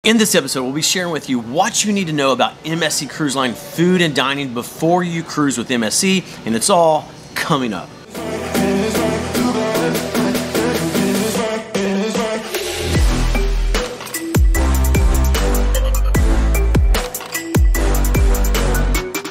In this episode, we'll be sharing with you what you need to know about MSC Cruise Line food and dining before you cruise with MSC, and it's all coming up.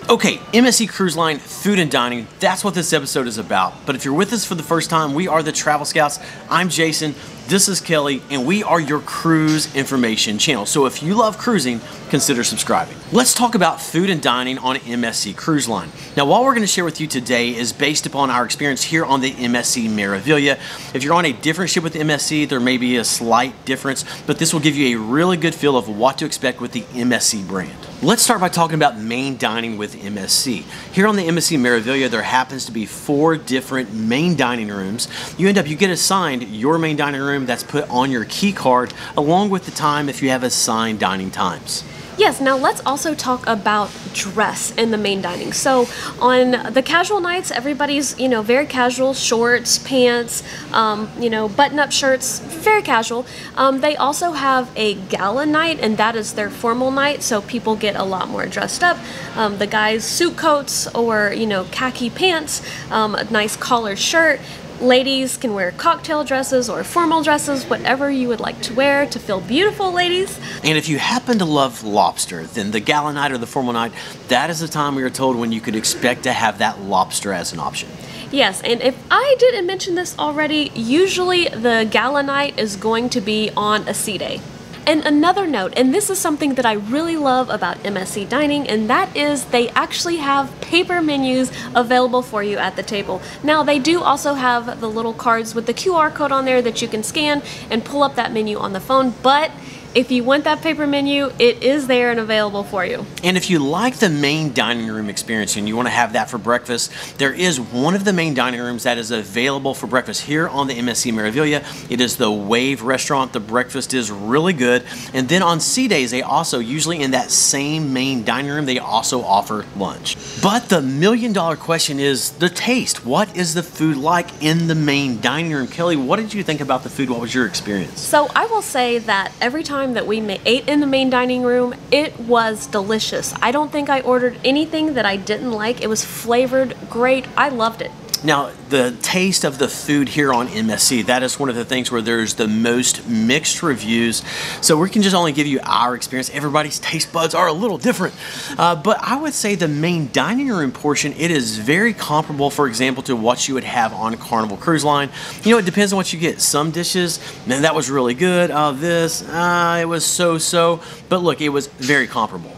Okay, MSC Cruise Line, food and dining, that's what this episode is about. But if you're with us for the first time, we are the Travel Scouts. I'm Jason, this is Kelly, and we are your cruise information channel. So if you love cruising, consider subscribing. Let's talk about food and dining on MSC Cruise Line. Now, what we're gonna share with you today is based upon our experience here on the MSC Meraviglia. If you're on a different ship with MSC, there may be a slight difference, but this will give you a really good feel of what to expect with the MSC brand. Let's start by talking about main dining with MSC. Here on the MSC Meraviglia, there happens to be 4 different main dining rooms. You get assigned your main dining room that's put on your key card, along with the time if you have assigned dining times. Yes, now let's also talk about dress in the main dining. So on the casual nights, everybody's, very casual, shorts, pants, button-up shirts, very casual. They also have a gala night, and that is their formal night, so people get a lot more dressed up. The guys, suit coats or, khaki pants, a nice collared shirt. Ladies can wear cocktail dresses or formal dresses, whatever you would like to wear to feel beautiful, ladies. And if you happen to love lobster, then the gala night or the formal night, that is the time we are told when you could expect to have that lobster as an option. Yes, and if I didn't mention this already, usually the gala night is going to be on a sea day. And another note, and this is something that I really love about MSC Dining, and that is they actually have paper menus available for you at the table. Now, they do also have the little cards with the QR code on there that you can scan and pull up that menu on the phone, but if you want that paper menu, it is there and available for you. And if you like the main dining room experience and you want to have that for breakfast, there is one of the main dining rooms that is available for breakfast here on the MSC Meraviglia. It is the Wave restaurant. The breakfast is really good. And then on sea days, they also, usually in that same main dining room, they also offer lunch. But the million-dollar question is the taste. What is the food like in the main dining room? Kelly, what did you think about the food? What was your experience? So I will say that every time that we ate in the main dining room, it was delicious. I don't think I ordered anything that I didn't like. It was flavored great. I loved it. Now, the taste of the food here on MSC, that is one of the things where there's the most mixed reviews. So we can just only give you our experience. Everybody's taste buds are a little different. But I would say the main dining room portion, it is very comparable, for example, to what you would have on Carnival Cruise Line. It depends on what you get. Some dishes, man, that was really good. It was so-so. But look, it was very comparable.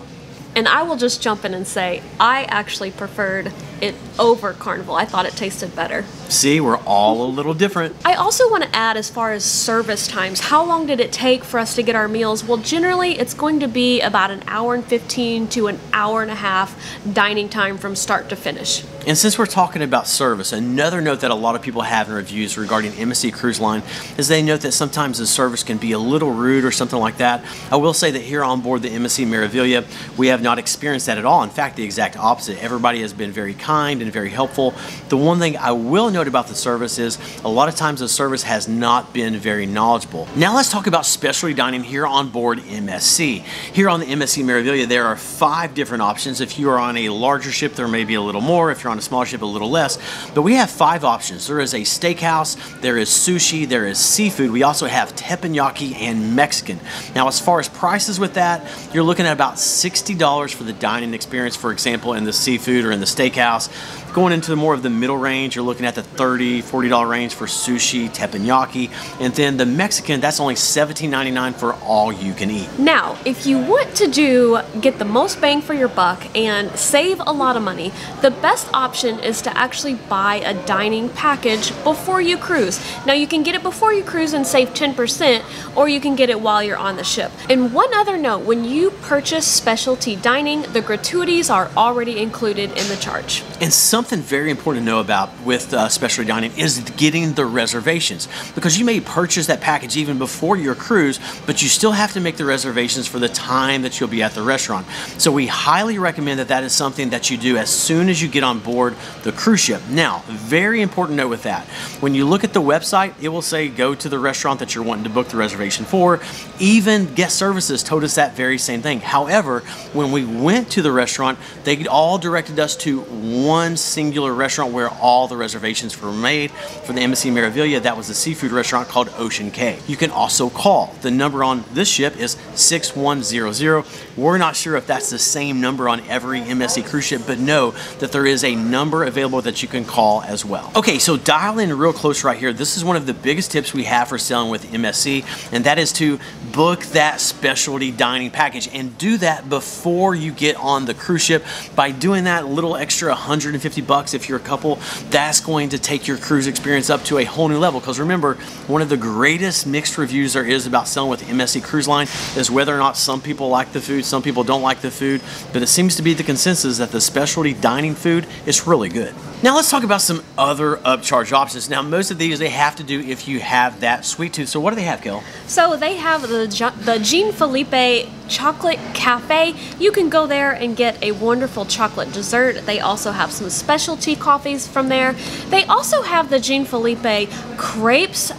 And I will just jump in and say, I actually preferred it over Carnival. I thought it tasted better. See, we're all a little different. I also want to add, as far as service times, how long did it take for us to get our meals? Well, generally, it's going to be about an hour and 15 to an hour and a half dining time from start to finish. And since we're talking about service, another note that a lot of people have in reviews regarding MSC Cruise Line is they note that sometimes the service can be a little rude or something like that. I will say that here on board the MSC Meraviglia, we have not experienced that at all. In fact, the exact opposite. Everybody has been very kind and very helpful. The one thing I will note about the service is a lot of times the service has not been very knowledgeable. Now let's talk about specialty dining here on board MSC. Here on the MSC Meraviglia, there are 5 different options. If you are on a larger ship, there may be a little more. If you're on a smaller ship, a little less. But we have 5 options. There is a steakhouse, there is sushi, there is seafood. We also have teppanyaki and Mexican. Now, as far as prices with that, you're looking at about $60 for the dining experience, for example, in the seafood or in the steakhouse. Going into more of the middle range, you're looking at the $30, $40 range for sushi, teppanyaki, and then the Mexican, that's only $17.99 for all you can eat. Now, if you want to get the most bang for your buck and save a lot of money, the best option is to actually buy a dining package before you cruise. Now, you can get it before you cruise and save 10%, or you can get it while you're on the ship. And one other note, when you purchase specialty dining, the gratuities are already included in the charge. And something very important to know about with specialty dining is getting the reservations, because you may purchase that package even before your cruise, but you still have to make the reservations for the time that you'll be at the restaurant. So we highly recommend that that is something that you do as soon as you get on board board the cruise ship. Now, very important note with that. When you look at the website, it will say go to the restaurant that you're wanting to book the reservation for. Even guest services told us that very same thing. However, when we went to the restaurant, they all directed us to one singular restaurant where all the reservations were made for the MSC Meraviglia. That was the seafood restaurant called Ocean Cay. You can also call. The number on this ship is 6100. We're not sure if that's the same number on every MSC cruise ship, but know that there is a number available that you can call as well. Okay, so dial in real close right here. This is one of the biggest tips we have for selling with MSC, and that is to book that specialty dining package, and do that before you get on the cruise ship. By doing that little extra 150 bucks if you're a couple, that's going to take your cruise experience up to a whole new level. Because remember, one of the greatest mixed reviews there is about selling with MSC Cruise Line is whether or not some people like the food, some people don't like the food, but it seems to be the consensus that the specialty dining food is really good. Now let's talk about some other upcharge options. Now most of these they have to do if you have that sweet tooth. So what do they have, Kel? So they have the Jean Philippe Chocolate Cafe. You can go there and get a wonderful chocolate dessert. They also have some specialty coffees from there. They also have the Jean Philippe crepes.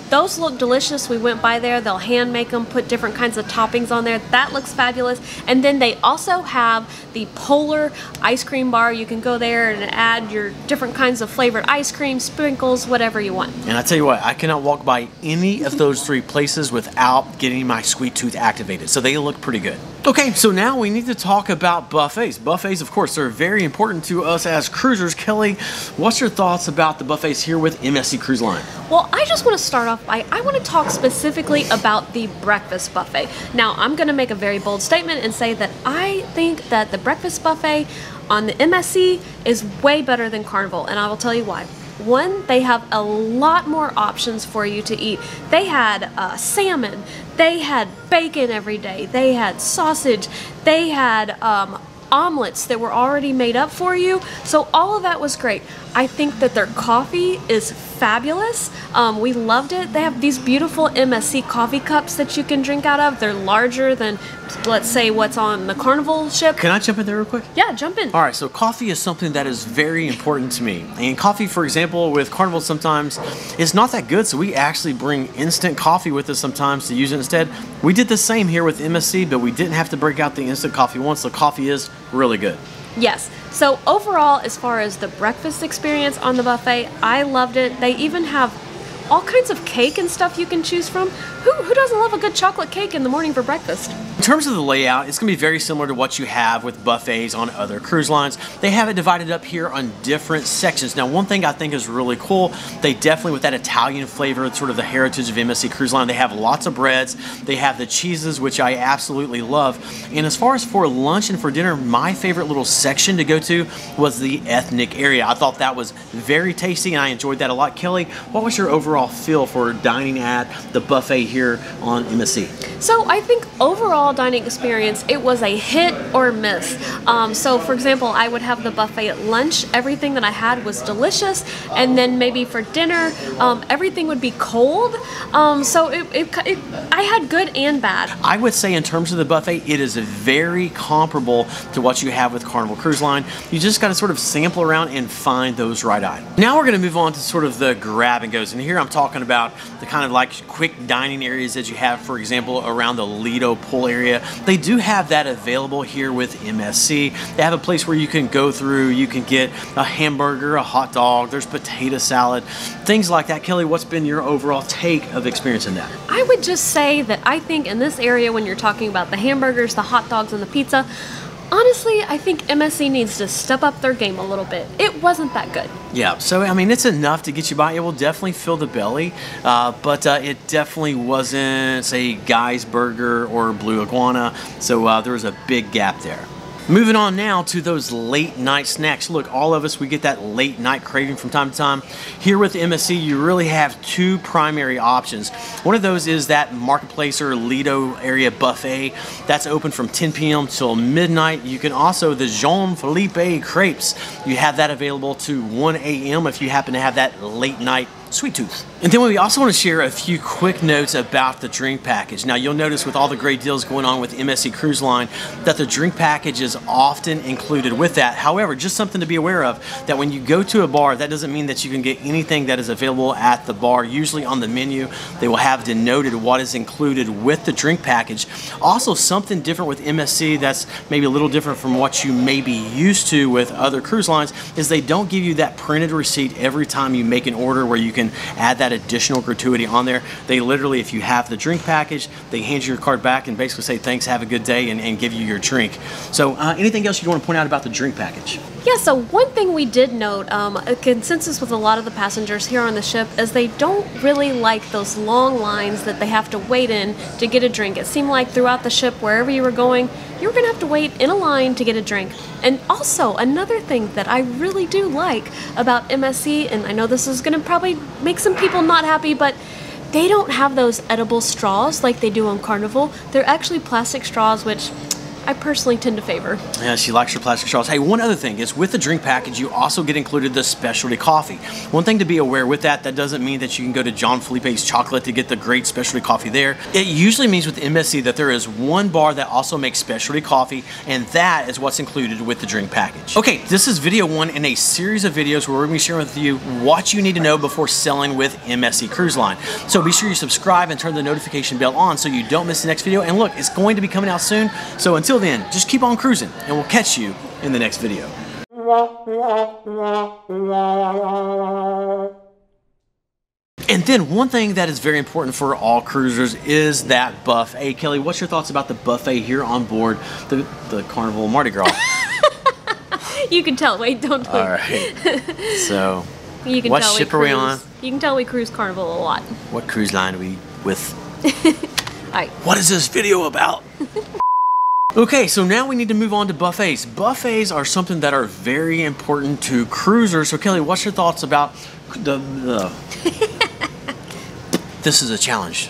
Those look delicious. We went by there. They'll hand make them, put different kinds of toppings on there. That looks fabulous. And then they also have the Polar ice cream bar. You can go there and add your different kinds of flavored ice cream, sprinkles, whatever you want. And I tell you what, I cannot walk by any of those three places without getting my sweet tooth activated. So they look pretty good. Okay, so now we need to talk about buffets. Buffets, of course, are very important to us as cruisers. Kelly, what's your thoughts about the buffets here with MSC Cruise Line? Well, I just want to start off by, I want to talk specifically about the breakfast buffet. Now, I'm going to make a very bold statement and say that I think that the breakfast buffet on the MSC is way better than Carnival, and I will tell you why. One, they have a lot more options for you to eat. They had salmon, they had bacon every day, they had sausage, they had omelets that were already made up for you. So all of that was great. I think that their coffee is fabulous. We loved it. They have these beautiful MSC coffee cups that you can drink out of. They're larger than, let's say, what's on the Carnival ship. Can I jump in there real quick? Yeah, jump in. All right, so coffee is something that is very important to me. And coffee, for example, with Carnival sometimes is not that good, so we actually bring instant coffee with us sometimes to use it instead. We did the same here with MSC, but we didn't have to break out the instant coffee once. The coffee is really good. Yes. So overall, as far as the breakfast experience on the buffet, I loved it. They even have all kinds of cake and stuff you can choose from. Who doesn't love a good chocolate cake in the morning for breakfast? In terms of the layout, it's going to be very similar to what you have with buffets on other cruise lines. They have it divided up here on different sections. Now, one thing I think is really cool, they definitely, with that Italian flavor, it's sort of the heritage of MSC Cruise Line, they have lots of breads, they have the cheeses, which I absolutely love. And as far as for lunch and for dinner, my favorite little section to go to was the ethnic area. I thought that was very tasty and I enjoyed that a lot. Kelly, what was your overall feel for dining at the buffet here on MSC? So I think overall dining experience, it was a hit or miss. So for example, I would have the buffet at lunch. Everything that I had was delicious, and then maybe for dinner, everything would be cold. So I had good and bad. I would say in terms of the buffet, it is very comparable to what you have with Carnival Cruise Line. You just got to sort of sample around and find those right items. Now we're going to move on to sort of the grab and goes, and here I'm talking about the kind of like quick dining areas that you have, for example, around the Lido pool area. They do have that available here with MSC. They have a place where you can go through, you can get a hamburger, a hot dog, there's potato salad, things like that. Kelly, what's been your overall take of experiencing that? I would just say that I think in this area, when you're talking about the hamburgers, the hot dogs, and the pizza, honestly, I think MSC needs to step up their game a little bit. It wasn't that good. Yeah, so I mean, it's enough to get you by. It will definitely fill the belly, but it definitely wasn't, say, Guy's Burger or Blue Iguana, so there was a big gap there. Moving on now to those late night snacks. Look, all of us, we get that late night craving from time to time. Here with MSC, you really have two primary options. One of those is that Marketplace or Lido area buffet. That's open from 10 p.m. till midnight. You can also, the Jean Philippe crepes, you have that available to 1 a.m. if you happen to have that late night sweet tooth. And then we also want to share a few quick notes about the drink package. Now you'll notice with all the great deals going on with MSC Cruise Line that the drink package is often included with that. However, just something to be aware of, that when you go to a bar, that doesn't mean that you can get anything that is available at the bar. Usually on the menu, they will have denoted what is included with the drink package. Also, something different with MSC that's maybe a little different from what you may be used to with other cruise lines is they don't give you that printed receipt every time you make an order where you can add that additional gratuity on there. They literally, if you have the drink package, they hand you your card back and basically say thanks, have a good day, and give you your drink. So anything else you want to point out about the drink package? Yeah, so one thing we did note, a consensus with a lot of the passengers here on the ship, is they don't really like those long lines that they have to wait in to get a drink. It seemed like throughout the ship, wherever you were going, you were going to have to wait in a line to get a drink. And also, another thing that I really do like about MSC, and I know this is going to probably make some people not happy, but they don't have those edible straws like they do on Carnival. They're actually plastic straws, which I personally tend to favor. Yeah, she likes her plastic straws. Hey, one other thing is with the drink package, you also get included the specialty coffee. One thing to be aware with that doesn't mean that you can go to John Felipe's Chocolate to get the great specialty coffee there. It usually means with MSC that there is one bar that also makes specialty coffee, and that is what's included with the drink package. Okay, this is video one in a series of videos where we're going to be sharing with you what you need to know before sailing with MSC Cruise Line. So be sure you subscribe and turn the notification bell on so you don't miss the next video. And look, it's going to be coming out soon. So until then, just keep on cruising, and we'll catch you in the next video. And then one thing that is very important for all cruisers is that buffet. Hey, Kelly, what's your thoughts about the buffet here on board the Carnival Mardi Gras? You can tell. Wait, don't do it. All right. So, you can what tell ship are we on? You can tell we cruise Carnival a lot. What cruise line are we with? All right. What is this video about? Okay, so now we need to move on to buffets. Buffets are something that are very important to cruisers. So Kelly, what's your thoughts about the This is a challenge.